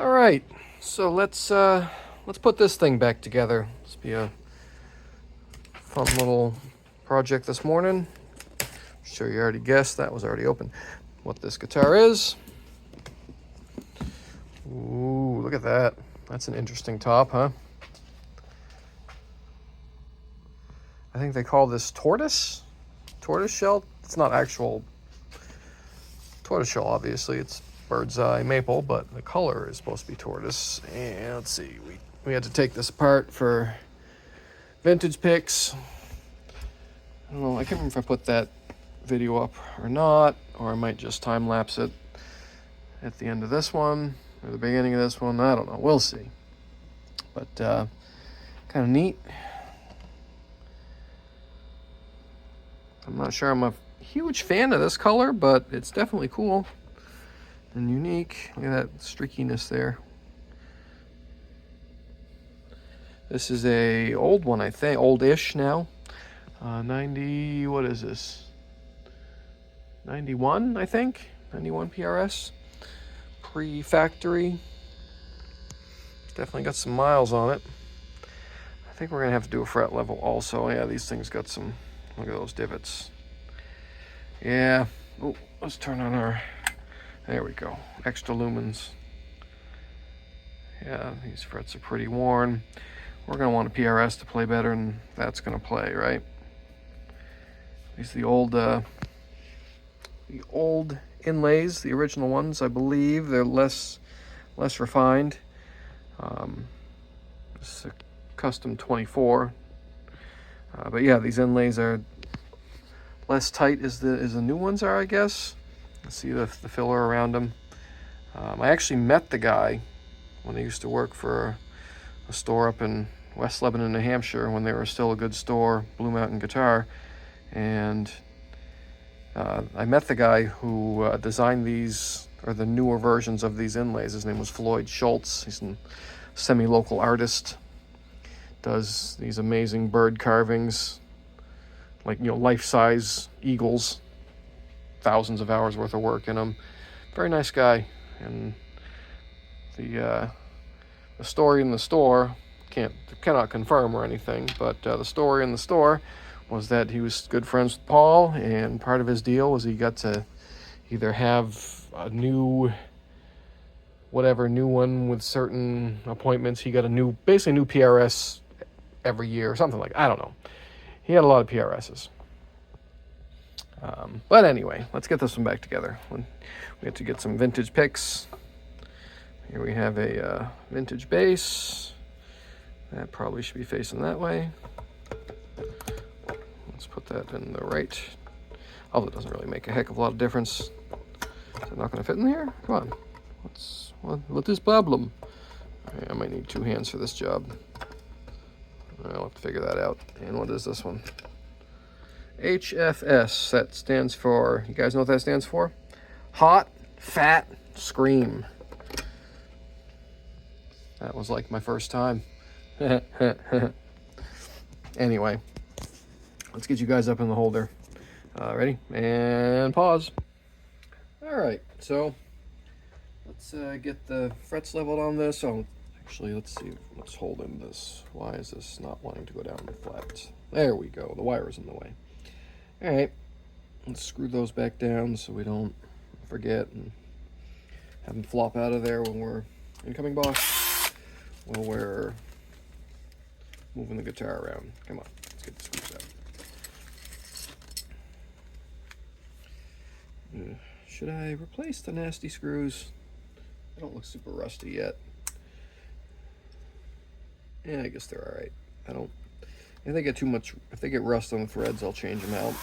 All right, so let's put this thing back together. This be a fun little project this morning. I'm sure you already guessed, that was already open, what this guitar is. Ooh, look at that. That's an interesting top, huh? I think they call this tortoise shell. It's not actual tortoise shell, obviously. It's bird's eye maple, but the color is supposed to be tortoise. And let's see, we had to take this apart for vintage pics. I don't know, I can't remember if I put that video up or not, or I might just time lapse it at the end of this one or the beginning of this one. I don't know, we'll see. But kind of neat. I'm not sure I'm a huge fan of this color, but it's definitely cool and unique. Look at that streakiness there. This is a old one, I think, old-ish now. 90, what is this? 91, I think. 91 PRS. Pre-factory. Definitely got some miles on it. I think we're gonna have to do a fret level also. Yeah, these things got some, look at those divots. Yeah, oh, let's turn on our, there we go, extra lumens. Yeah, these frets are pretty worn. We're gonna want a PRS to play better, and that's gonna play, right? These are the old inlays, the original ones, I believe. They're less refined. This is a custom 24. But yeah, these inlays are less tight as the new ones are, I guess. See the filler around them. I actually met the guy when I used to work for a store up in West Lebanon, New Hampshire, when they were still a good store, Blue Mountain Guitar. And I met the guy who designed these, or the newer versions of these inlays. His name was Floyd Schultz. He's a semi-local artist. Does these amazing bird carvings, like, you know, life-size eagles. Thousands of hours worth of work in them. Very nice guy. And the story in the store, cannot confirm or anything, but the story in the store was that he was good friends with Paul, and part of his deal was he got to either have a new one with certain appointments. He got basically new PRS every year or something like that. I don't know. He had a lot of PRSs. But anyway, let's get this one back together. We have to get some vintage picks. Here we have a vintage bass. That probably should be facing that way. Let's put that in the right. Although it doesn't really make a heck of a lot of difference. Is it not going to fit in here? Come on. What is problem? I might need two hands for this job. I'll have to figure that out. And what is this one? HFS. That stands for, you guys know what that stands for? Hot, Fat, Scream. That was like my first time. Anyway, let's get you guys up in the holder. Ready? And pause. All right, so let's get the frets leveled on this. Oh, actually, let's see what's holding this. Why is this not wanting to go down the flat? There we go. The wire is in the way. All right, let's screw those back down so we don't forget and have them flop out of there when we're incoming boss, while we're moving the guitar around. Come on, let's get the screws out. Should I replace the nasty screws? They don't look super rusty yet. Yeah, I guess they're all right. If they get if they get rust on the threads, I'll change them out.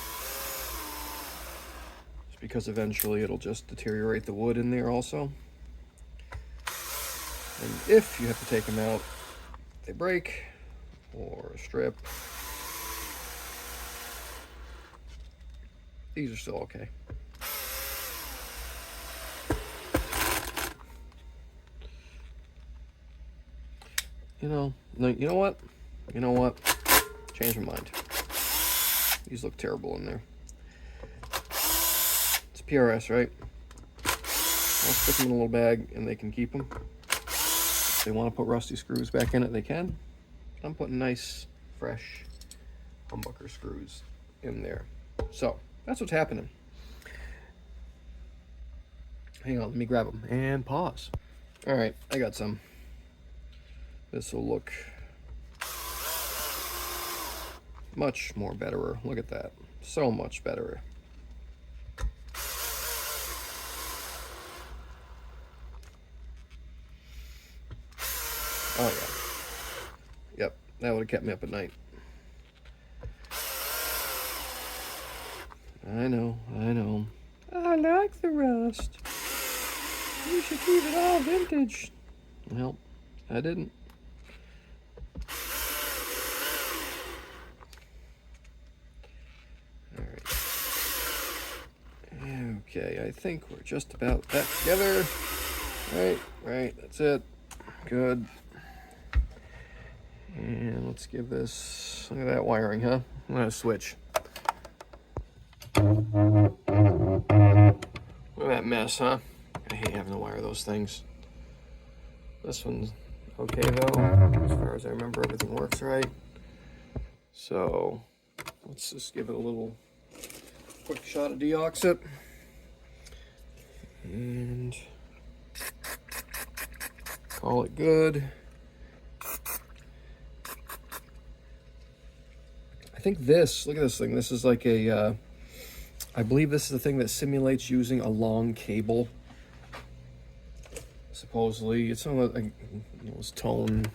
Just because eventually it'll just deteriorate the wood in there also. And if you have to take them out, they break or strip. These are still okay. You know what? Change my mind. These look terrible in there. It's PRS, right? I'll stick them in a little bag and they can keep them. If they want to put rusty screws back in it, they can. I'm putting nice, fresh humbucker screws in there. So that's what's happening. Hang on, let me grab them and pause. All right, I got some. This will look much more betterer. Look at that. So much betterer. Oh yeah. Yep, that would have kept me up at night. I know. I like the rust. You should keep it all vintage. Well, I didn't. All right. Okay, I think we're just about that together. Right, that's it. Good. And let's give this, look at that wiring, huh? I'm gonna switch. Look at that mess, huh? I hate having to wire those things. This one's okay though, as far as I remember, everything works right. So let's just give it a little quick shot of deoxit. And call it good. I think this, look at this thing. This is like a, I believe this is the thing that simulates using a long cable. Supposedly, it's some of like those tone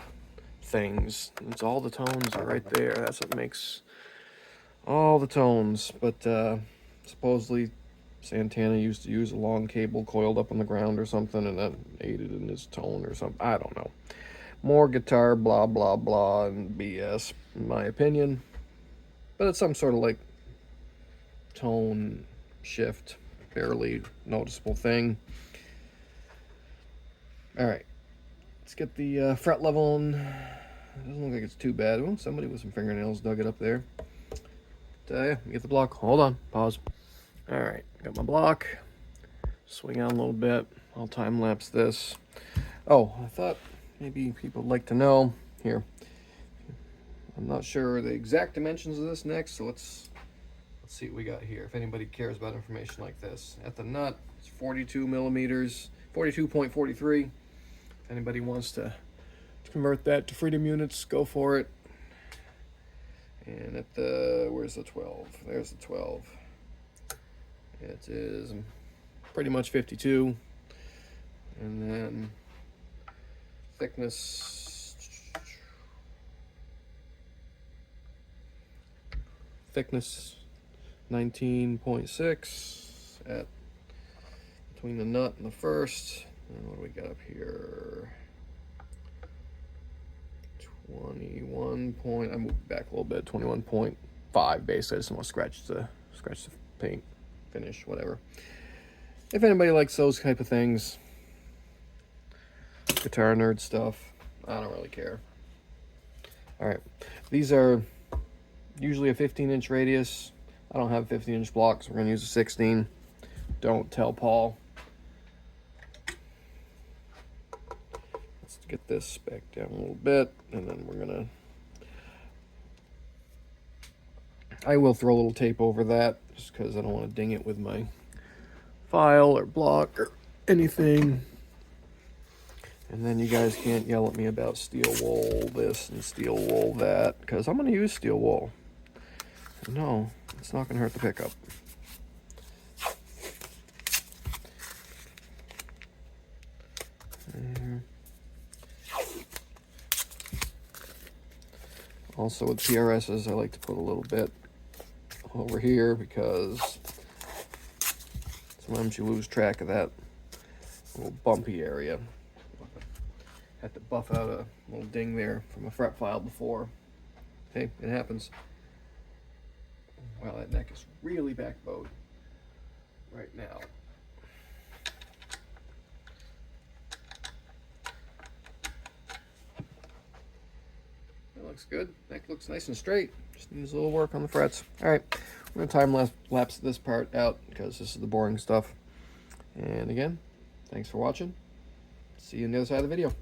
things. It's all the tones are right there. That's what makes all the tones. But supposedly, Santana used to use a long cable coiled up on the ground or something, and that aided in his tone or something. I don't know. More guitar, blah, blah, blah, and BS, in my opinion. But it's some sort of like tone shift, barely noticeable thing. All right, let's get the fret level on. It doesn't look like it's too bad. Well, somebody with some fingernails dug it up there. Yeah, get the block. Hold on, pause. All right, got my block. Swing out a little bit. I'll time lapse this. Oh, I thought maybe people would like to know here. I'm not sure the exact dimensions of this next, so let's see what we got here. If anybody cares about information like this, at the nut, it's 42 millimeters, 42.43. If anybody wants to convert that to freedom units, go for it. And at the, where's the 12? There's the 12. It is pretty much 52. And then thickness, thickness 19.6 at between the nut and the first. And what do we got up here? 21 point. I moved back a little bit. 21.5 basically. I just want to scratch the paint finish, whatever. If anybody likes those type of things, guitar nerd stuff, I don't really care. All right, these are usually a 15-inch radius. I don't have 15-inch blocks. We're gonna use a 16. Don't tell Paul. Let's get this back down a little bit, and then we're gonna, I will throw a little tape over that just because I don't want to ding it with my file or block or anything. And then you guys can't yell at me about steel wool this and steel wool that, because I'm going to use steel wool. No, it's not going to hurt the pickup. Also with PRSs, I like to put a little bit over here because sometimes you lose track of that little bumpy area. Had to buff out a little ding there from a fret file before. Hey, it happens. Wow, that neck is really backbowed right now. That looks good. Neck looks nice and straight. Just needs a little work on the frets. All right, we're gonna time lapse this part out because this is the boring stuff. And again, thanks for watching. See you on the other side of the video.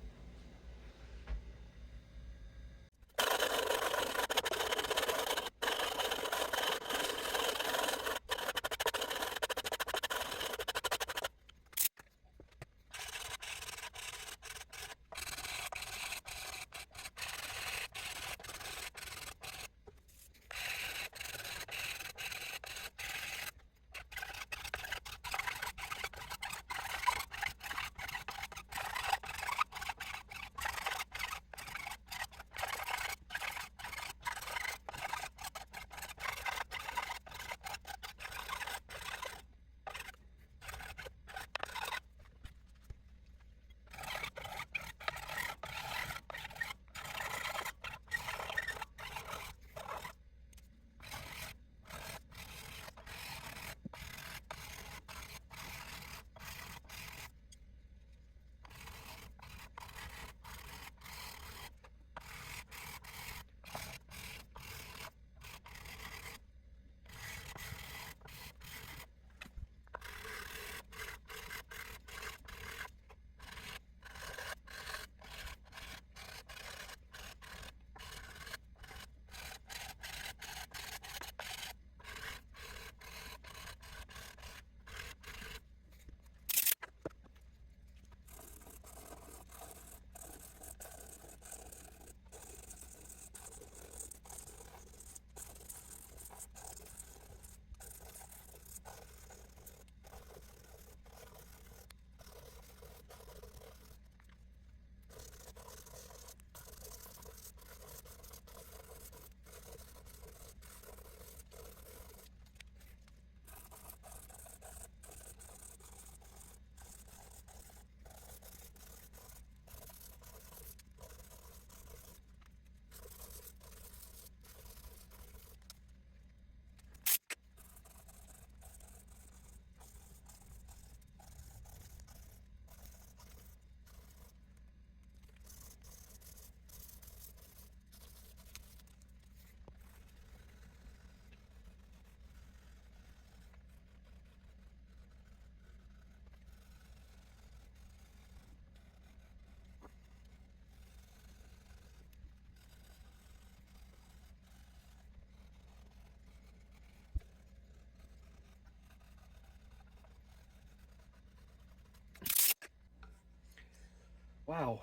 Wow,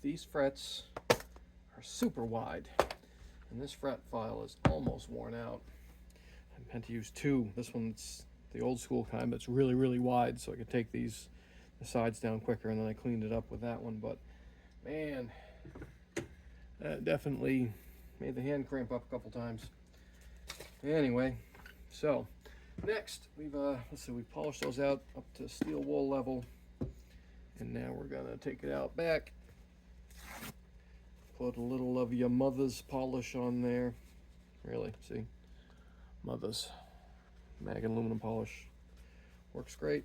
these frets are super wide, and this fret file is almost worn out. I meant to use two. This one's the old school kind, but it's really, really wide, so I could take the sides down quicker, and then I cleaned it up with that one. But man, that definitely made the hand cramp up a couple times. Anyway, so next we've let's see, we polished those out up to steel wool level, and now we're gonna take it out back, put a little of your mother's polish on there. Really, see, mother's mag and aluminum polish works great.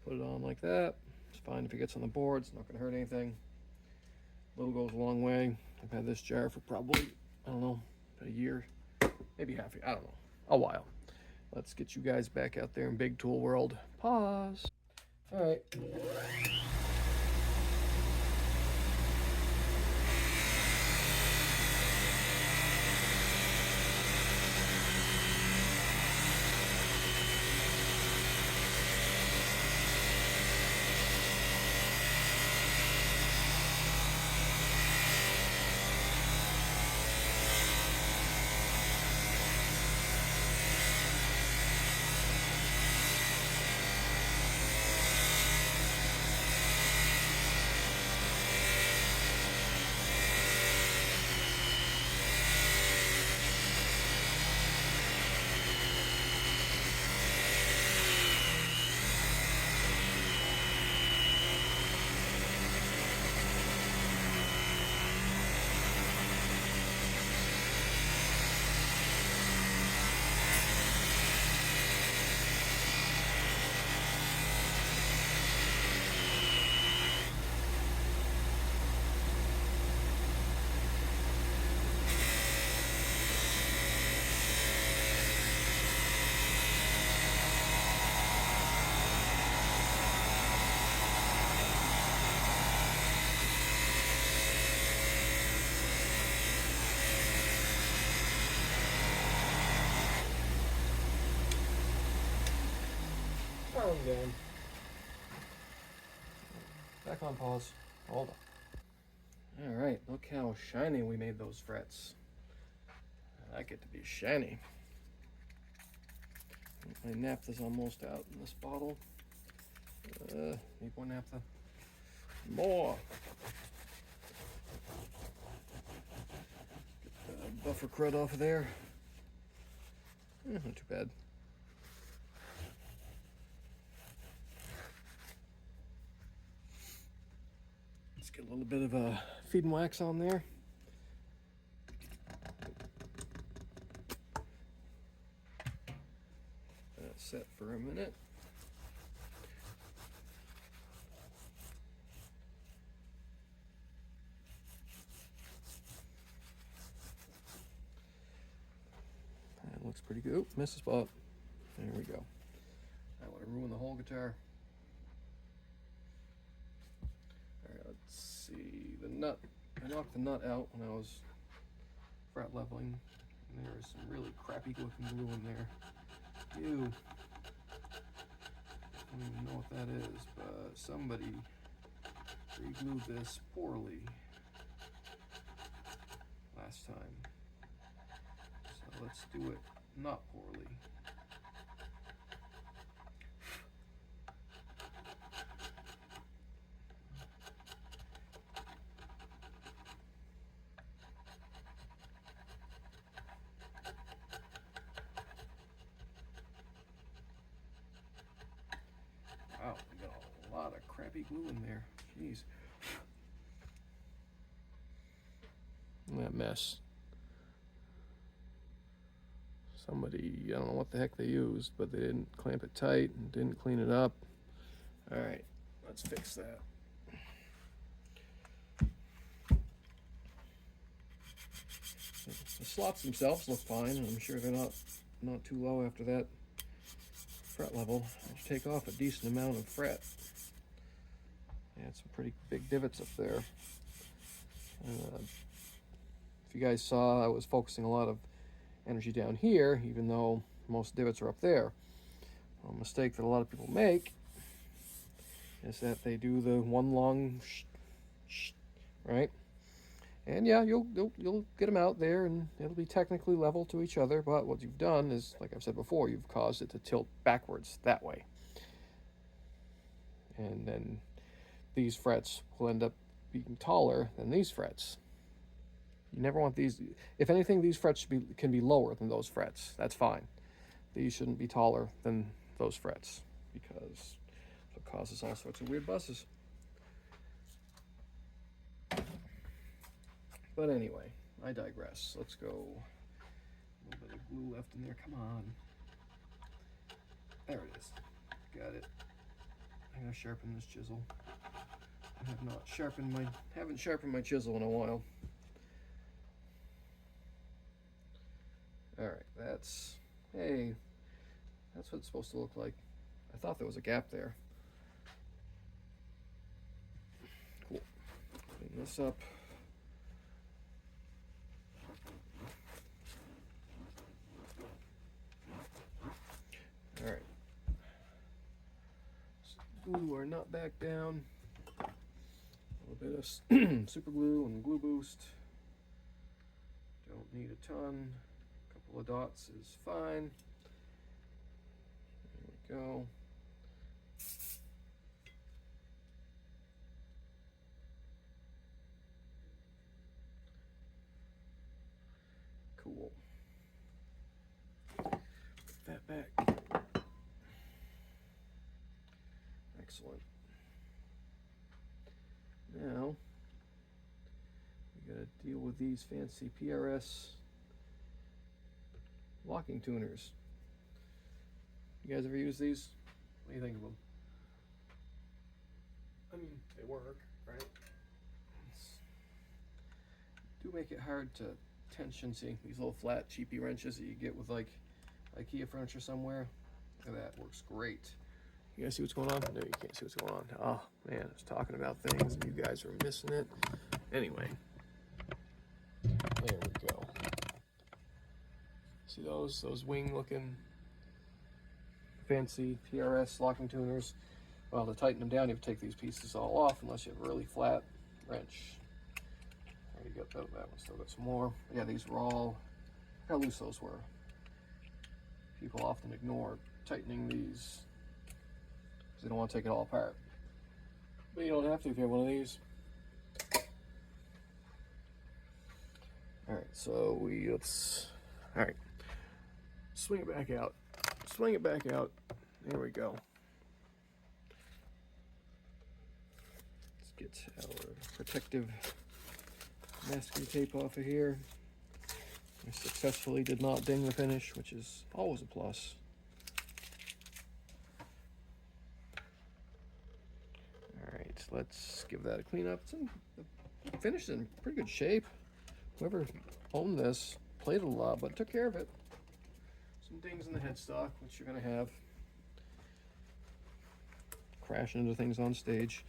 Put it on like that. It's fine if it gets on the board. It's not gonna hurt anything. Little goes a long way. I've had this jar for probably, I don't know, a year, maybe half a year, I don't know, a while. Let's get you guys back out there in big tool world. Pause. All right. Calm down. Back on pause. Hold on. All right, look how shiny we made those frets. I like it to be shiny. My naphtha's almost out in this bottle. Need more naphtha. More. Get the buffer crud off of there. Not too bad. Let's get a little bit of a feed and wax on there. That's set for a minute. That looks pretty good. Oop, missed a spot. There we go. That would have ruined the whole guitar. Alright, let's see. The nut. I knocked the nut out when I was fret leveling, and there is some really crappy looking glue in there. Ew. I don't even know what that is, but somebody re-glued this poorly last time. So let's do it not poorly. Wow, we got a lot of crappy glue in there. Jeez. That mess. Somebody, I don't know what the heck they used, but they didn't clamp it tight and didn't clean it up. All right, let's fix that. The slots themselves look fine, and I'm sure they're not too low after that fret level. I should take off a decent amount of fret. I had some pretty big divots up there. If you guys saw, I was focusing a lot of energy down here, even though most divots are up there. A mistake that a lot of people make is that they do the one long right? And yeah, you'll get them out there, and it'll be technically level to each other. But what you've done is, like I've said before, you've caused it to tilt backwards that way, and then these frets will end up being taller than these frets. You never want these. If anything, these frets can be lower than those frets. That's fine. These shouldn't be taller than those frets because it causes all sorts of weird busses. But anyway, I digress. Let's go. A little bit of glue left in there. Come on. There it is. Got it. I'm gonna sharpen this chisel. I haven't sharpened my chisel in a while. All right, hey, that's what it's supposed to look like. I thought there was a gap there. Cool. Clean this up. All right. Glue our nut back down. A little bit of super glue and glue boost. Don't need a ton. A couple of dots is fine. There we go. Cool. Put that back. Excellent. Now we gotta deal with these fancy PRS locking tuners. You guys ever use these? What do you think of them? I mean, they work, right? Do make it hard to tension. See these little flat cheapy wrenches that you get with like IKEA furniture somewhere? Look at that, works great. You guys see what's going on? No, you can't see what's going on. Oh man, I was talking about things and you guys were missing it. Anyway, there we go. See those wing looking fancy PRS locking tuners? Well, to tighten them down, you have to take these pieces all off unless you have a really flat wrench. Already got that one, still got some more. Yeah, these were all, look how loose those were. People often ignore tightening these because they don't want to take it all apart. But you don't have to if you have one of these. All right, so all right, swing it back out. Swing it back out. There we go. Let's get our protective masking tape off of here. I successfully did not ding the finish, which is always a plus. All right, let's give that a clean up. The finish is in pretty good shape. Whoever owned this played it a lot, but took care of it. Some dings in the headstock, which you're gonna have. Crashing into things on stage.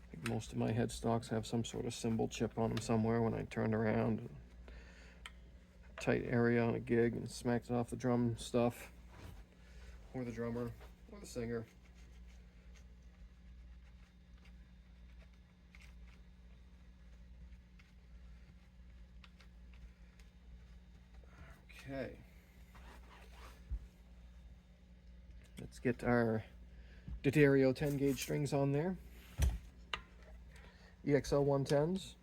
I think most of my headstocks have some sort of cymbal chip on them somewhere when I turned around. Tight area on a gig and smacked it off the drum stuff. Or the drummer, or the singer. Okay. Let's get our D'Addario 10 gauge strings on there. EXL 110s.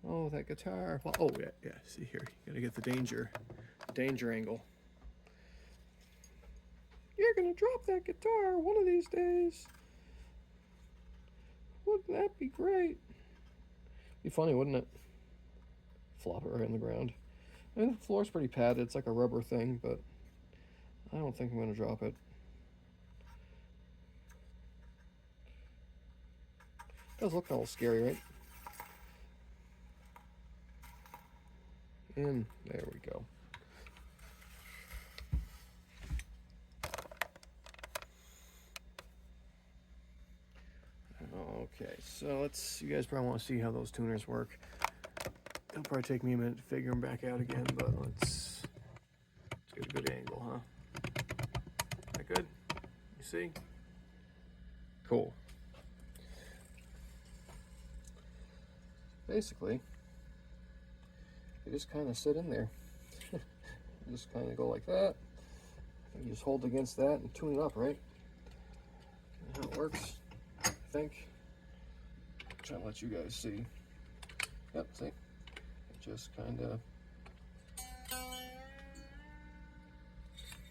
Oh, that guitar. Well, oh, yeah. See here, you gotta get the danger angle. You're gonna drop that guitar one of these days. Wouldn't that be great? Be funny, wouldn't it? Flop it right on the ground. I mean, the floor's pretty padded. It's like a rubber thing, but I don't think I'm gonna drop it. Does look a little scary, right? And there we go. Okay, so you guys probably want to see how those tuners work. It'll probably take me a minute to figure them back out again, but let's get a good angle, huh? That good? You see? Cool. Basically, you just kind of sit in there. You just kind of go like that. You just hold against that and tune it up, right? And how it works, I think. I'm trying to let you guys see. Yep, see? It just kind of...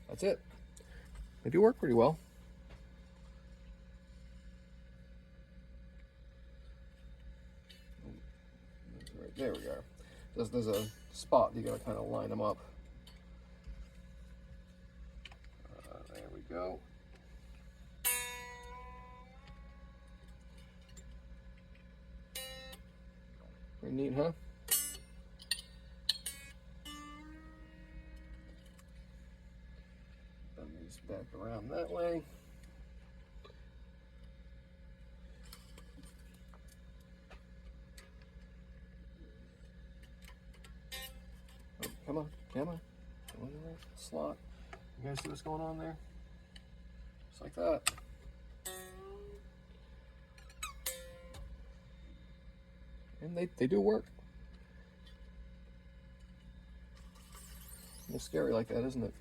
That's it. They do work pretty well. Right, there we are. There's a spot you gotta kind of line them up. There we go. Pretty neat, huh? Bend these back around that way. Oh, come on, camera. Go in the slot. You guys see what's going on there? Just like that. And they do work. A little scary like that, isn't it?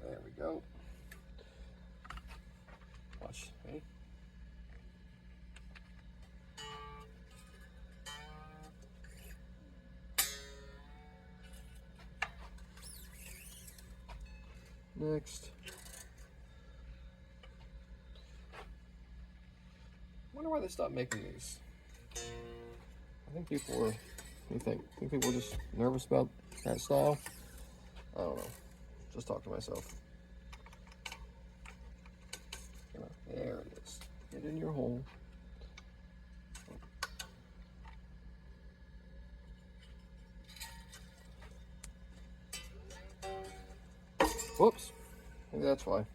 There we go. Watch, hey. Next. I wonder why they stopped making these. I think people were, what do you think? I think people were just nervous about that style? I don't know. Just talk to myself. Come on. There it is. Get in your hole. Whoops. Maybe that's why.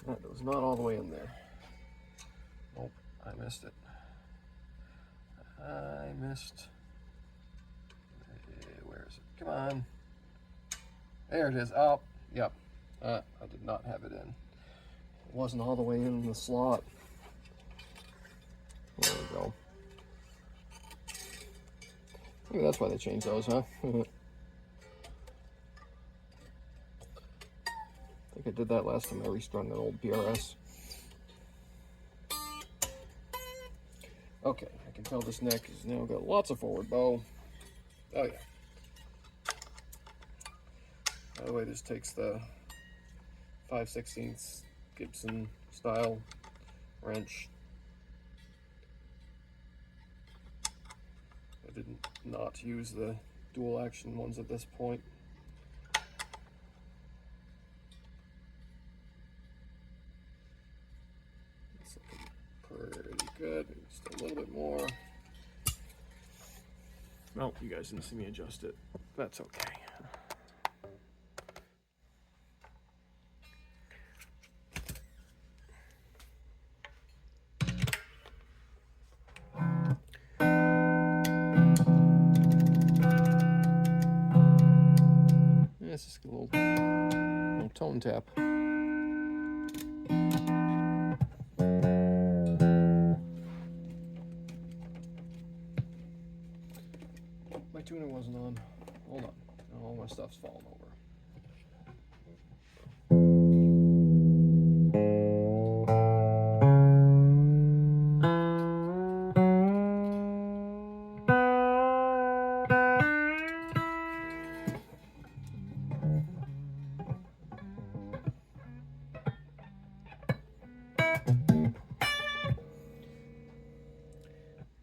That was not all the way in there. Nope, I missed it. I missed. Where is it? Come on. There it is. Oh, yep. I did not have it in. It wasn't all the way in the slot. There we go. Maybe that's why they changed those, huh? I think I did that last time I restrung that old PRS. Okay, I can tell this neck has now got lots of forward bow. Oh yeah. By the way, this takes the 5/16 Gibson style wrench. I didn't not use the dual action ones at this point. It's looking pretty good. Just a little bit more. No, you guys didn't see me adjust it. That's okay. It's just a little tone tap. My tuner wasn't on. Hold on. All my stuff's falling over.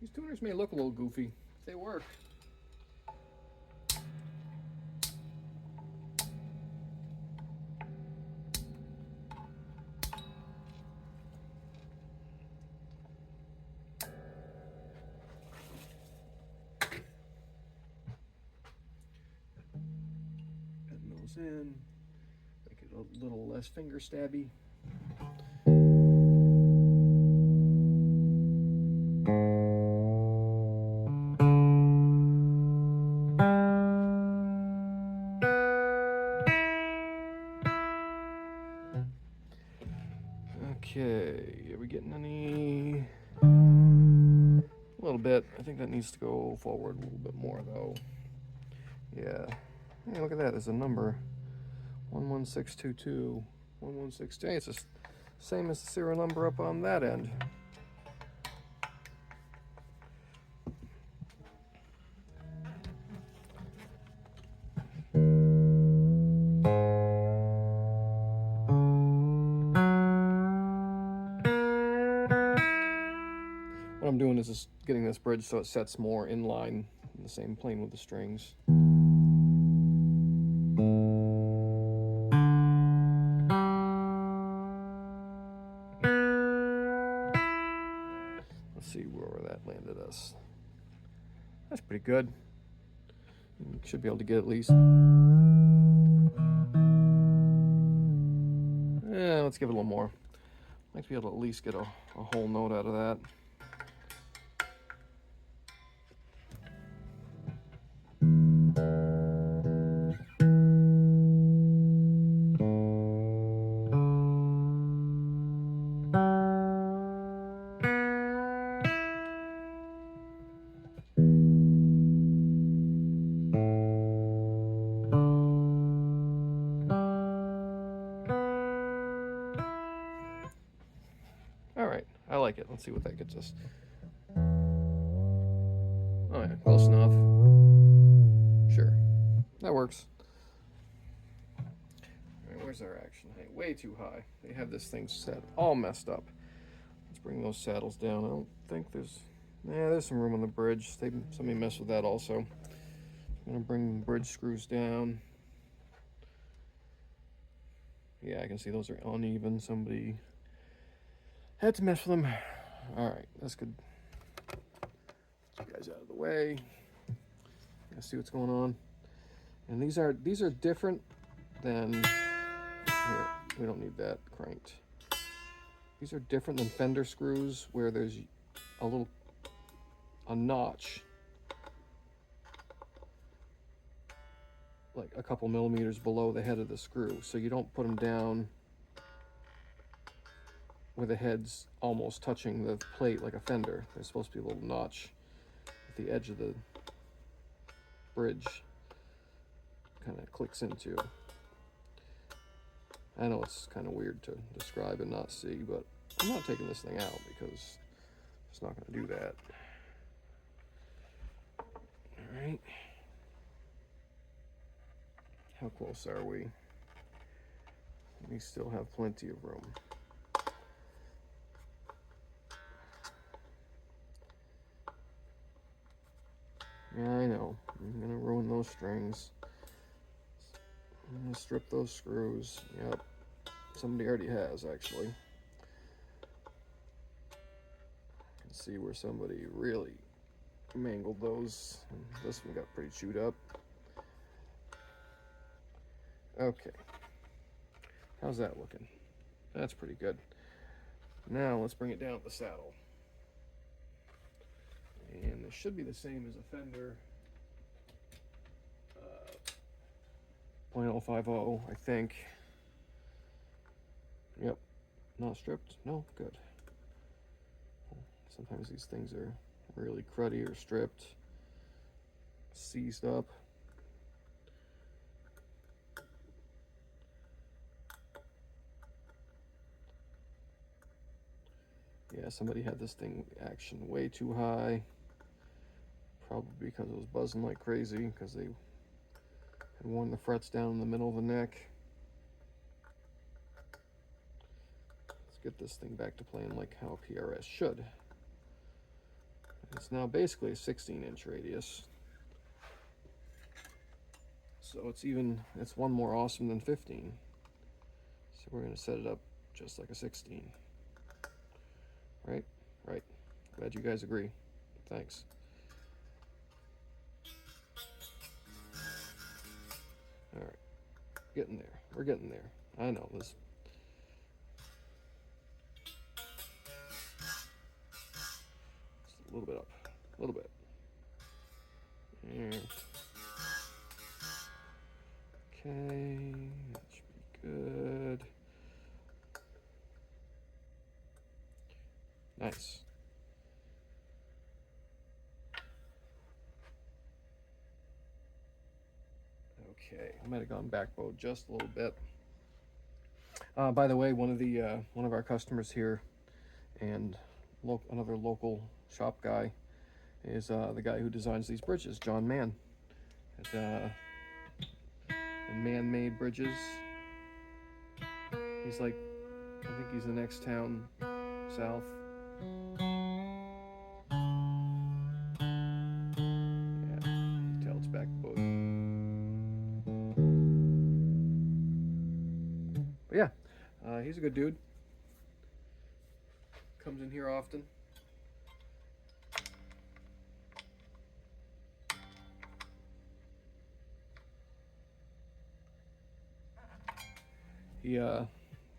These tuners may look a little goofy, but they work. Putting those in, make it a little less finger stabby. getting any? A little bit. I think that needs to go forward a little bit more though. Yeah. Hey, look at that. There's a number. 11622. 116. Hey, it's the same as the serial number up on that end. What I'm doing is just getting this bridge so it sets more in line in the same plane with the strings. Let's see where that landed us. That's pretty good. You should be able to get at least. Yeah, let's give it a little more. I'd like to be able to at least get a whole note out of that. All right, I like it. Let's see what that gets us. Oh yeah, close enough. Sure, that works. All right, where's our action height? Way too high. They have this thing set all messed up. Let's bring those saddles down. I don't think there's... Yeah, there's some room on the bridge. Somebody messed with that also. I'm gonna bring the bridge screws down. Yeah, I can see those are uneven. Somebody had to mess with them. All right, that's good. Get you guys out of the way. Let's see what's going on. And these are different than here. We don't need that cranked. These are different than fender screws where there's a notch like a couple millimeters below the head of the screw. So you don't put them down where the head's almost touching the plate like a fender. There's supposed to be a little notch at the edge of the bridge. Kind of clicks into. I know it's kind of weird to describe and not see, but I'm not taking this thing out because it's not going to do that. All right. How close are we? We still have plenty of room. Yeah, I know. I'm going to ruin those strings. I'm going to strip those screws. Yep. Somebody already has, actually. Let's see where somebody really mangled those. This one got pretty chewed up. Okay. How's that looking? That's pretty good. Now let's bring it down to the saddle. And this should be the same as a fender. 0.050, I think. Yep. Not stripped? No? Good. Sometimes these things are really cruddy or stripped, seized up. Yeah, somebody had this thing action way too high. Probably because it was buzzing like crazy because they had worn the frets down in the middle of the neck. Let's get this thing back to playing like how PRS should. It's now basically a 16-inch radius. So it's one more awesome than 15. So we're going to set it up just like a 16. Right? Right. Glad you guys agree. Thanks. All right. Getting there. We're getting there. I know this. Just a little bit up. A little bit. Yeah. Okay. That should be good. Nice. Okay, I might have gone backbowed just a little bit. By the way, one of our customers here, and another local shop guy, is the guy who designs these bridges, John Mann, at Man-Made Bridges. He's like, I think he's the next town south. Yeah, you can tell it's backbowed. But yeah, he's a good dude. Comes in here often.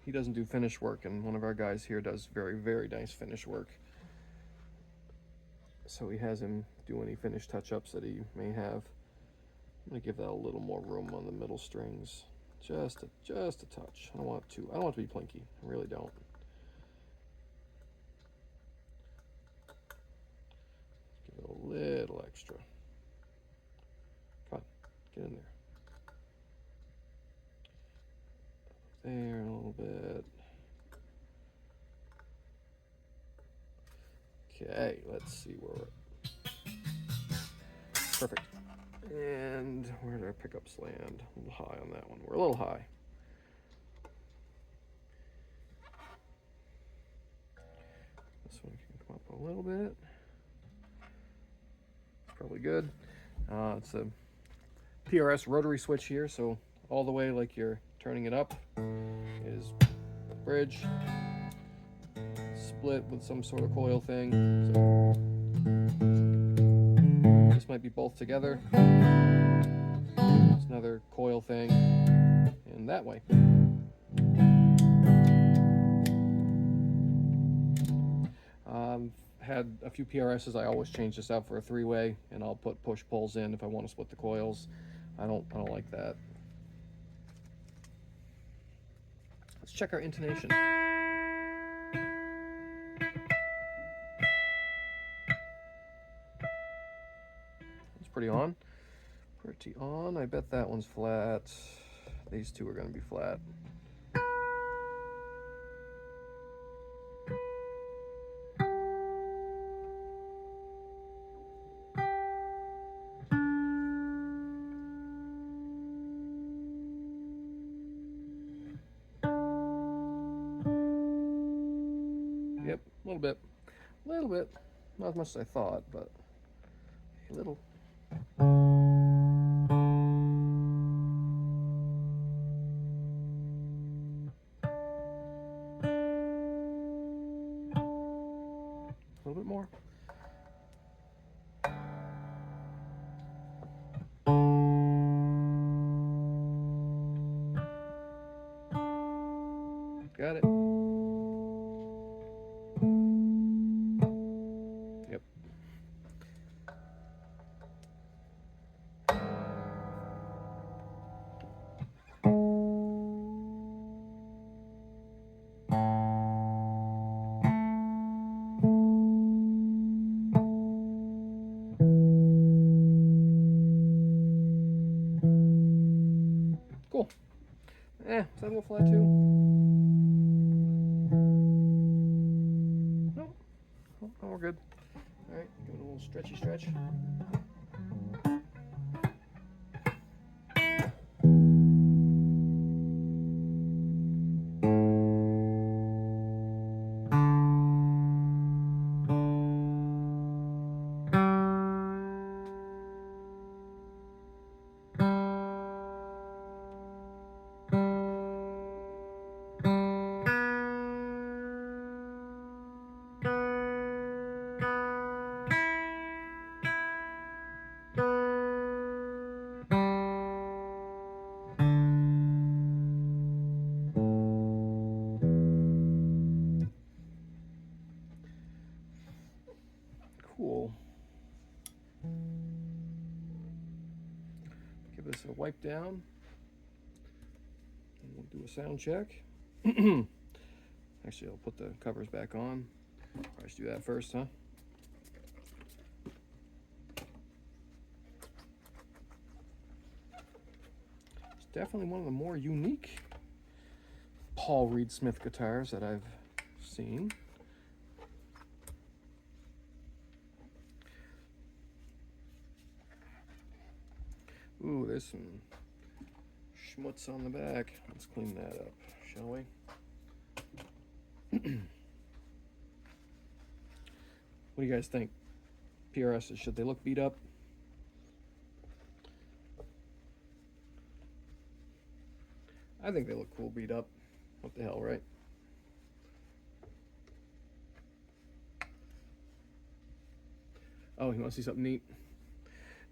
He doesn't do finish work, and one of our guys here does very, very nice finish work. So he has him do any finish touch-ups that he may have. I'm gonna give that a little more room on the middle strings, just a touch. I don't want it to be plinky. I really don't. Give it a little extra. Come on, get in there. There a little bit. Okay, let's see where we're. Perfect. And where did our pickups land? A little high on that one. We're a little high. This one can come up a little bit. Probably good. It's a PRS rotary switch here, so all the way like you're turning it up is bridge, split with some sort of coil thing. So this might be both together. It's another coil thing, and that way. Had a few PRSs. I always change this out for a 3-way, and I'll put push pulls in if I want to split the coils. I don't like that. Let's check our intonation. It's pretty on. Pretty on. I bet that one's flat. These two are going to be flat. Yep, a little bit. A little bit. Not as much as I thought, but a little. A little bit more. Got it. Yep. Cool. Is that a little flat too? No. Oh, we're good. All right, give it a little stretchy stretch. Cool. Give this a wipe down. And we'll do a sound check. Actually, I'll put the covers back on. I should do that first, huh? It's definitely one of the more unique Paul Reed Smith guitars that I've seen. Ooh, there's some schmutz on the back. Let's clean that up, shall we? What do you guys think? PRSs, should they look beat up? I think they look cool beat up. What the hell, right? Oh, you want to see something neat?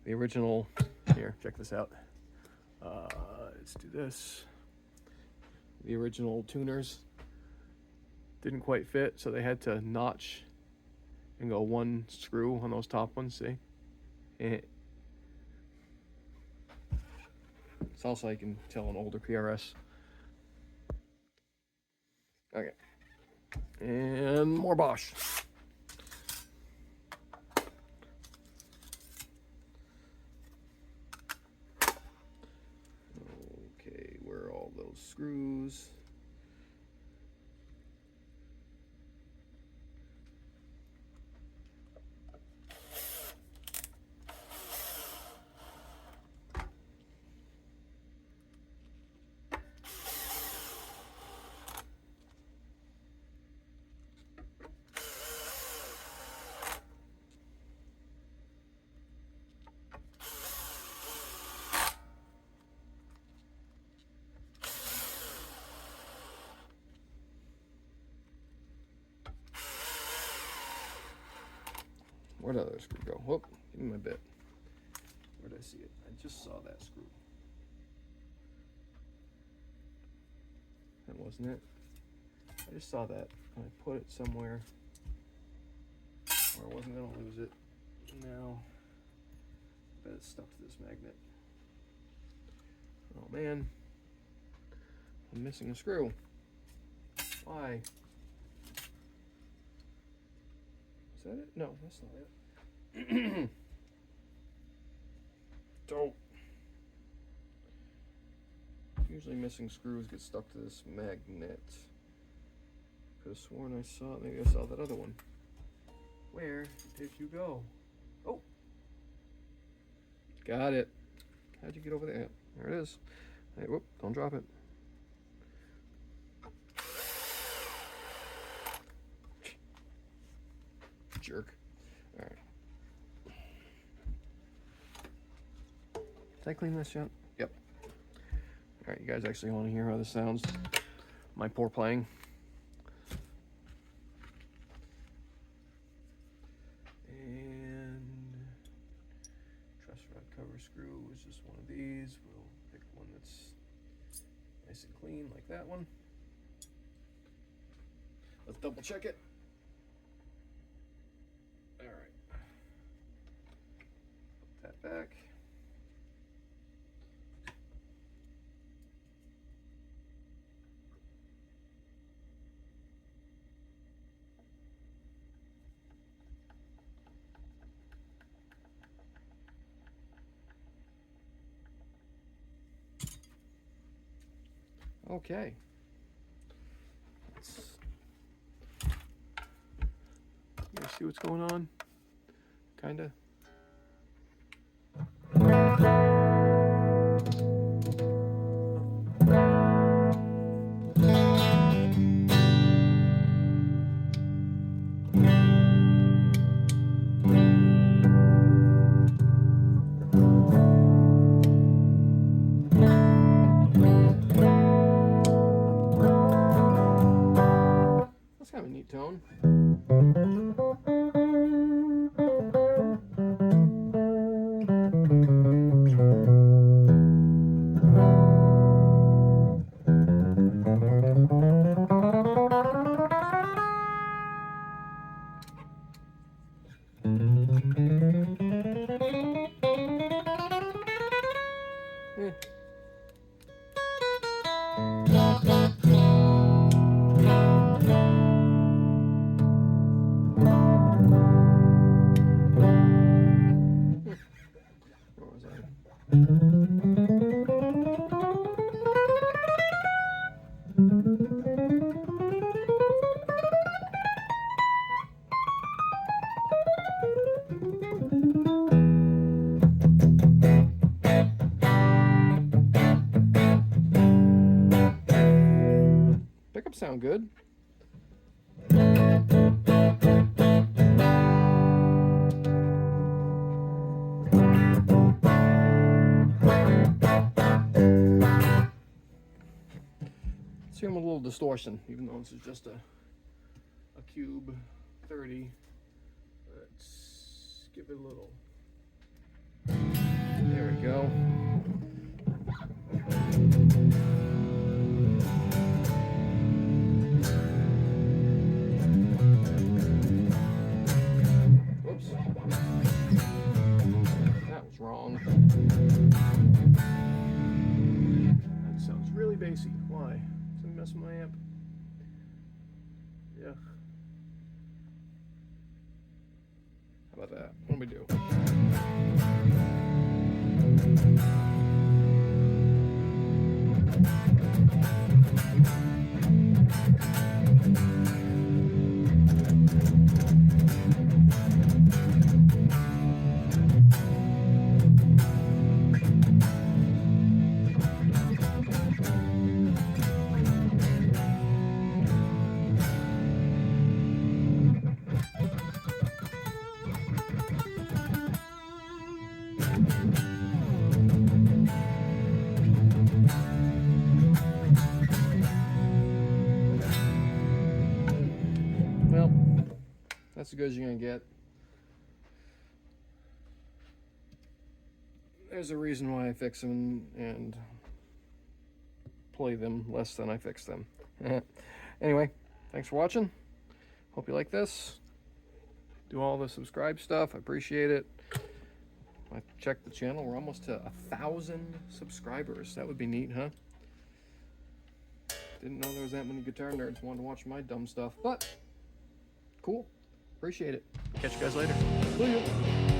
The original, here, check this out. Let's do this. The original tuners didn't quite fit, so they had to notch and go one screw on those top ones, see? It's also, you can tell an older PRS. Okay. And more Bosch. Okay, where are all those screws? Where did the other screw go? Whoop, give me my bit. Where did I see it? I just saw that screw. That wasn't it. I just saw that. I put it somewhere where I wasn't going to lose it. Now, I bet it's stuck to this magnet. Oh man, I'm missing a screw. Why? Is that it? No, that's not it. Dope. Usually missing screws get stuck to this magnet. Could have sworn I saw it. Maybe I saw that other one. Where did you go? Oh! Got it. How'd you get over there? There it is. Hey, whoop, don't drop it. Jerk. Alright. Did I clean this yet? Yep. Alright, you guys actually want to hear how this sounds? My poor playing. And truss rod cover screw is just one of these. We'll pick one that's nice and clean, like that one. Let's double check it. Alright. Put that back. Okay. Let's see what's going on. Kinda. That's kind of a neat tone. Pickups sound good. See, I'm a little distortion, even though this is just a cube 30. Let's give it a little. There we go. Whoops. That was wrong. That sounds really bassy. Why? Something messing with my amp? Yeah. How about that? What do we do? Well, that's as good as you're gonna get. There's a reason why I fix them and play them less than I fix them. Anyway, thanks for watching. Hope you like this. Do all the subscribe stuff. I appreciate it. I checked the channel. We're almost to 1,000 subscribers. That would be neat, huh? Didn't know there was that many guitar nerds wanting to watch my dumb stuff, but cool. Appreciate it. Catch you guys later. See ya.